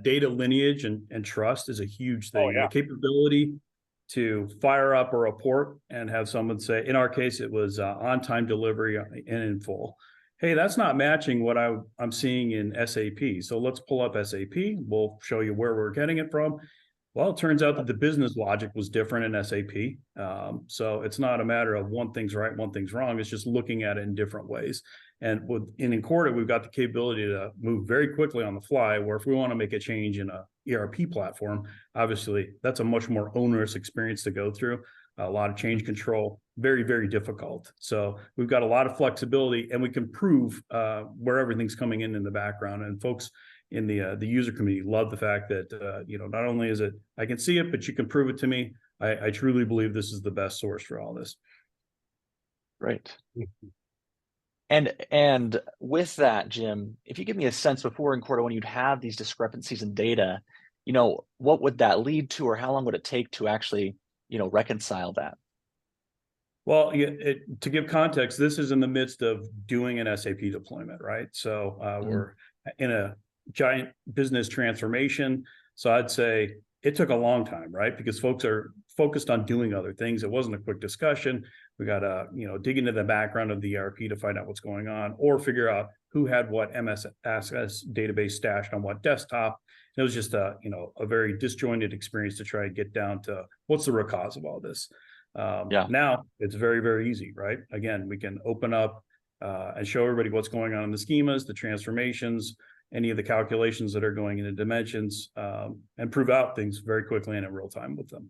data lineage and trust is a huge Oh, thing. yeah. The capability to fire up a report and have someone say, in our case, it was on-time delivery and in full. Hey, that's not matching what I'm seeing in SAP. So let's pull up SAP. We'll show you where we're getting it from. Well, it turns out that the business logic was different in SAP. So it's not a matter of one thing's right, one thing's wrong. It's just looking at it in different ways. And in Incorta, we've got the capability to move very quickly on the fly, where if we want to make a change in a ERP platform, obviously that's a much more onerous experience to go through. A lot of change control, very, very difficult. So we've got a lot of flexibility, and we can prove where everything's coming in the background. And folks in the user community love the fact that not only is it I can see it, but you can prove it to me. I truly believe this is the best source for all this. Right. And with that, Jim, if you give me a sense before Incorta, when you'd have these discrepancies in data, what would that lead to, or how long would it take to actually, reconcile that? Well, to give context, this is in the midst of doing an SAP deployment, right? So we're in a giant business transformation. So I'd say it took a long time, right? Because folks are focused on doing other things. It wasn't a quick discussion. We got to, dig into the background of the ERP to find out what's going on, or figure out who had what MS Access database stashed on what desktop. And it was just a very disjointed experience to try and get down to what's the root cause of all this. Now it's very, very easy, right? Again, we can open up and show everybody what's going on in the schemas, the transformations, any of the calculations that are going into dimensions, and prove out things very quickly and in real time with them.